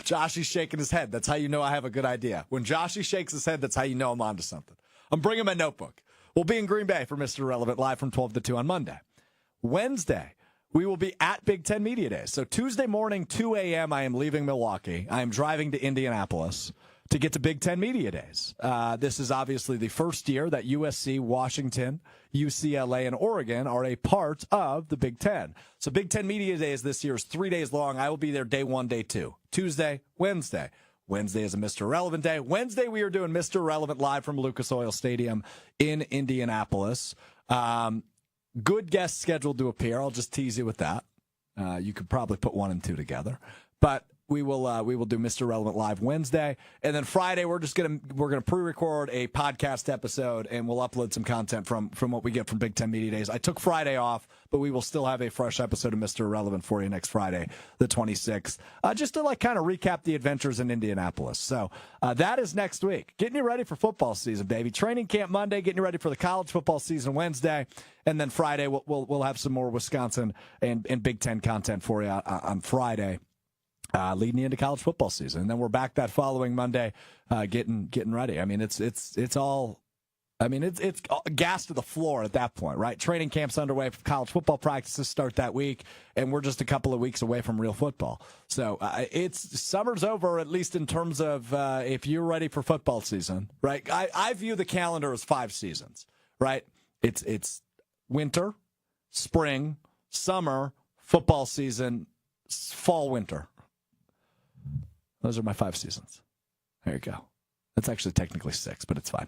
Joshy's shaking his head. That's how you know I have a good idea. When Joshy shakes his head, that's how you know I'm onto something. I'm bringing my notebook. We'll be in Green Bay for Mr. Irrelevant live from 12 to 2 on Monday. Wednesday, we will be at Big Ten Media Days. So Tuesday morning, 2 a.m., I am leaving Milwaukee. I am driving to Indianapolis to get to Big Ten Media Days. This is obviously the first year that USC, Washington, UCLA, and Oregon are a part of the Big Ten. So Big Ten Media Days this year is 3 days long. I will be there day 1, day 2, Tuesday, Wednesday. Wednesday is a Mr. Irrelevant day. Wednesday, we are doing Mr. Irrelevant live from Lucas Oil Stadium in Indianapolis. Good guests scheduled to appear. I'll just tease you with that. You could probably put 1 and 2 together. But we will do Mr. Relevant live Wednesday, and then Friday we're gonna pre-record a podcast episode, and we'll upload some content from what we get from Big Ten Media Days. I took Friday off, but we will still have a fresh episode of Mr. Irrelevant for you next Friday, the 26th, just to kind of recap the adventures in Indianapolis. So that is next week, getting you ready for football season, baby. Training camp Monday, getting you ready for the college football season Wednesday, and then Friday we'll have some more Wisconsin and Big Ten content for you on Friday. Leading into college football season, and then we're back that following Monday, getting ready. I mean, it's all gas to the floor at that point, right? Training camp's underway. College football practices start that week, and we're just a couple of weeks away from real football. So summer's over, at least in terms of if you're ready for football season, right? I view the calendar as 5 seasons, right? It's winter, spring, summer, football season, fall, winter. Those are my 5 seasons. There you go. That's actually technically 6, but it's fine.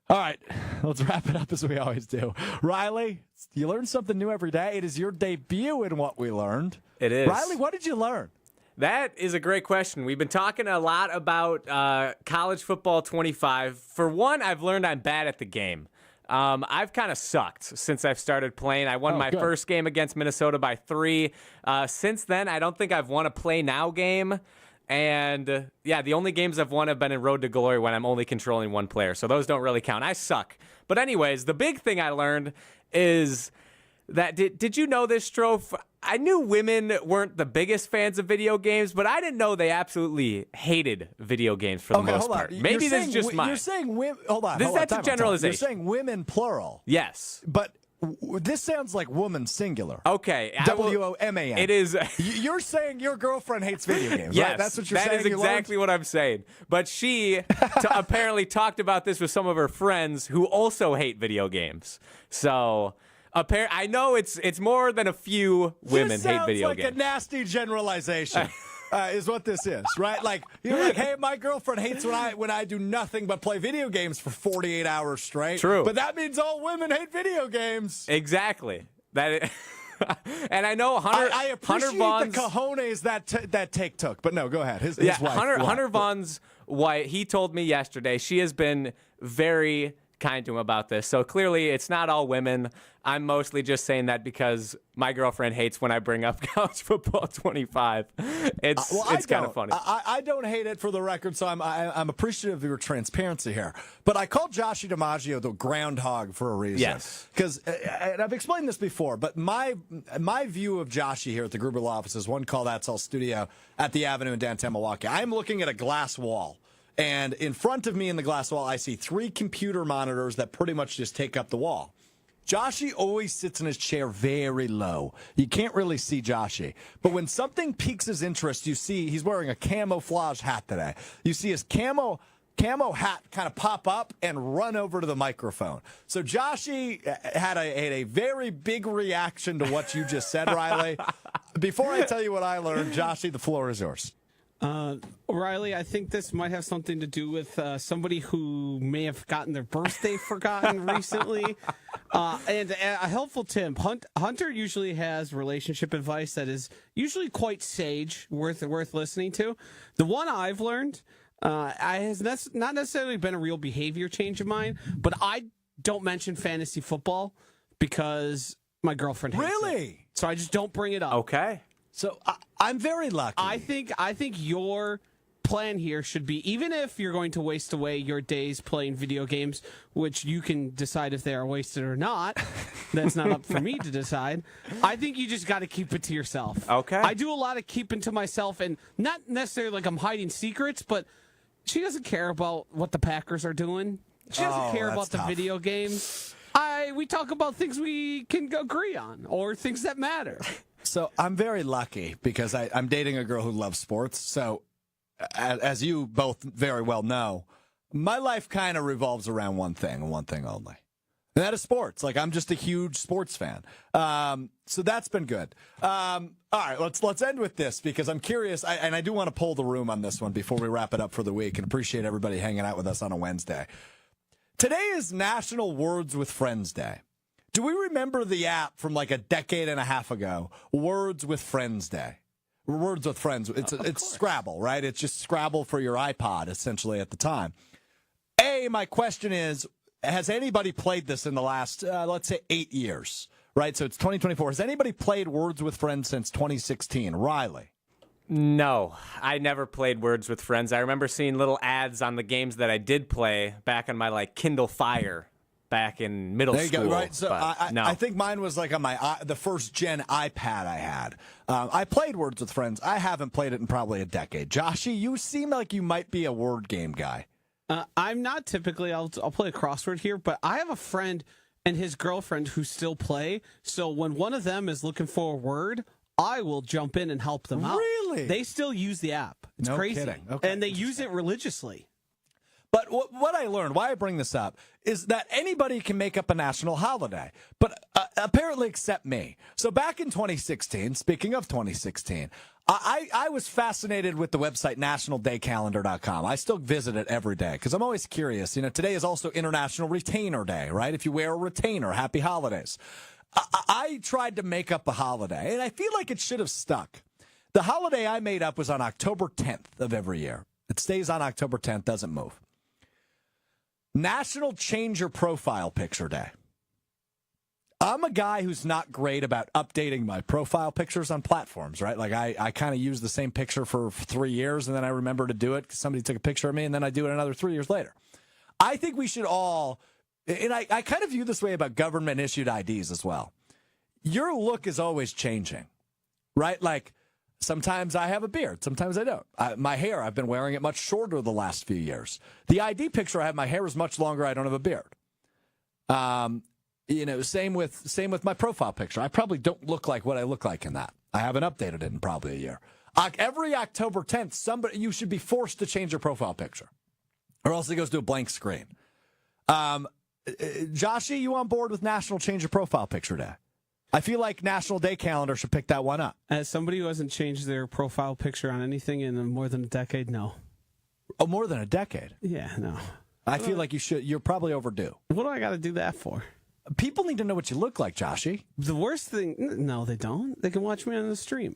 All right, let's wrap it up as we always do. Riley, you learn something new every day. It is your debut in What We Learned. It is. Riley, what did you learn? That is a great question. We've been talking a lot about college football 25. For one, I've learned I'm bad at the game. I've kind of sucked since I've started playing. I won my first game against Minnesota by 3. Since then, I don't think I've won a play now game. And, the only games I've won have been in Road to Glory when I'm only controlling one player. So those don't really count. I suck. But anyways, the big thing I learned is that, did you know this, Strouf? I knew women weren't the biggest fans of video games, but I didn't know they absolutely hated video games for the most part. Maybe this is just mine. You're saying women. Hold on. That's a generalization. You're saying women plural. Yes. But this sounds like woman singular. Okay. WOMAN. It is. You're saying your girlfriend hates video games, yes, right? That's what you're saying. That is exactly what I'm saying. But she apparently talked about this with some of her friends who also hate video games. So I know it's more than a few women hate video games. This sounds like a nasty generalization. Is what this is, right? Like, you're like, hey, my girlfriend hates when I do nothing but play video games for 48 hours straight. True. But that means all women hate video games. Exactly. And I know Hunter. I appreciate Hunter the cojones that take took. But no, go ahead. His wife. Hunter Vaughn's wife. He told me yesterday. She has been very kind to him about this. So clearly, it's not all women. I'm mostly just saying that because my girlfriend hates when I bring up college football 25. It's kind of funny. I don't hate it, for the record, so I'm appreciative of your transparency here. But I called Joshie DiMaggio the groundhog for a reason. Yes. Because, and I've explained this before, but my view of Joshie here at the Gruber Law Office is One Call That's All studio at the Avenue in downtown Milwaukee. I'm looking at a glass wall. And in front of me in the glass wall, I see 3 computer monitors that pretty much just take up the wall. Joshie always sits in his chair very low. You can't really see Joshie. But when something piques his interest, you see he's wearing a camouflage hat today. You see his camo hat kind of pop up and run over to the microphone. So Joshie had a very big reaction to what you just said, Riley. Before I tell you what I learned, Joshie, the floor is yours. Riley, I think this might have something to do with somebody who may have gotten their birthday forgotten recently. And a helpful tip, Hunter usually has relationship advice that is usually quite sage, worth listening to. The one I've learned has not necessarily been a real behavior change of mine, but I don't mention fantasy football because my girlfriend hates it. So I just don't bring it up. Okay. So I'm very lucky. I think your plan here should be, even if you're going to waste away your days playing video games, which you can decide if they are wasted or not. That's not up for me to decide. I think you just got to keep it to yourself. Okay. I do a lot of keeping to myself, and not necessarily like I'm hiding secrets, but she doesn't care about what the Packers are doing. She doesn't care about the video games. We talk about things we can agree on or things that matter. So I'm very lucky because I'm dating a girl who loves sports. So as you both very well know, my life kind of revolves around one thing and one thing only. And that is sports. Like, I'm just a huge sports fan. So that's been good. All right, let's end with this because I'm curious, and I do want to pull the room on this one before we wrap it up for the week, and appreciate everybody hanging out with us on a Wednesday. Today is National Words with Friends Day. Do we remember the app from like a decade and a half ago, Words with Friends Day? Words with Friends. It's Scrabble, right? It's just Scrabble for your iPod, essentially, at the time. My question is, has anybody played this in the last, let's say, 8 years, right? So it's 2024. Has anybody played Words with Friends since 2016? Riley? No, I never played Words with Friends. I remember seeing little ads on the games that I did play back on my like Kindle Fire back in middle There you school. go, right? So no. I think mine was like on the first gen iPad I had. I played Words with Friends. I haven't played it in probably a decade. Joshy, you seem like you might be a word game guy. I'm not typically. I'll play a crossword here, but I have a friend and his girlfriend who still play. So when one of them is looking for a word, I will jump in and help them out. Really? They still use the app. It's No crazy. kidding. Okay. And they use it religiously. But what I learned, why I bring this up, is that anybody can make up a national holiday, but apparently except me. So back in 2016, speaking of 2016, I was fascinated with the website nationaldaycalendar.com. I still visit it every day because I'm always curious. You know, today is also International Retainer Day, right? If you wear a retainer, happy holidays. I tried to make up a holiday, and I feel like it should have stuck. The holiday I made up was on October 10th of every year. It stays on October 10th, doesn't move. National Change Your Profile Picture Day. I'm a guy who's not great about updating my profile pictures on platforms, right? Like I kind of use the same picture for 3 years, and then I remember to do it because somebody took a picture of me, and then I do it another 3 years later. I think we should all, and I kind of view this way about government-issued IDs as well. Your look is always changing, right? Like, sometimes I have a beard. Sometimes I don't. My hair, I've been wearing it much shorter the last few years. The ID picture I have, my hair is much longer. I don't have a beard. You know, same with my profile picture. I probably don't look like what I look like in that. I haven't updated it in probably a year. Every October 10th, you should be forced to change your profile picture, or else it goes to a blank screen. Joshy, you on board with National Change Your Profile Picture Day? I feel like National Day Calendar should pick that one up. As somebody who hasn't changed their profile picture on anything in more than a decade, no. Oh, more than a decade? Yeah, no. I feel like you should. You're probably overdue. What do I got to do that for? People need to know what you look like, Joshy. The worst thing, no, they don't. They can watch me on the stream.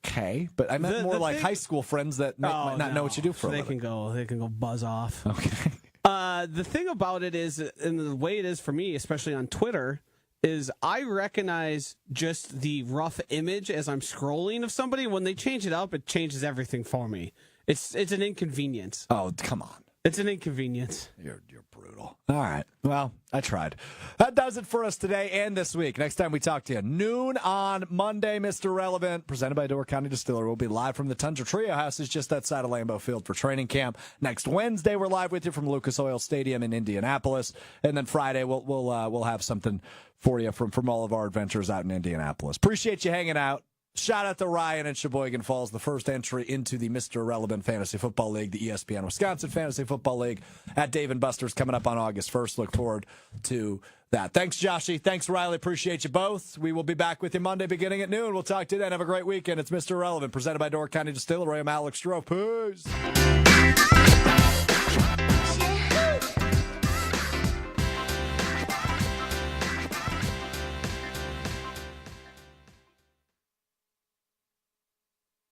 Okay, but I meant more like high school friends that might not know what you do for a living. They can go buzz off. Okay. The thing about it is, and the way it is for me, especially on Twitter, is I recognize just the rough image as I'm scrolling of somebody. When they change it up, it changes everything for me. It's an inconvenience. Oh, come on. It's an inconvenience. You're brutal. All right. Well, I tried. That does it for us today and this week. Next time we talk to you, noon on Monday, Mr. Relevant, presented by Door County Distillery. We'll be live from the Tundra Trio Houses just outside of Lambeau Field for training camp. Next Wednesday, we're live with you from Lucas Oil Stadium in Indianapolis. And then Friday, we'll have something for you from all of our adventures out in Indianapolis. Appreciate you hanging out. Shout out to Ryan in Sheboygan Falls, the first entry into the Mr. Relevant Fantasy Football League, the ESPN Wisconsin Fantasy Football League at Dave & Buster's coming up on August 1st. Look forward to that. Thanks, Joshy. Thanks, Riley. Appreciate you both. We will be back with you Monday beginning at noon. We'll talk to you then. Have a great weekend. It's Mr. Relevant, presented by Door County Distillery. I'm Alex Strouf. Peace.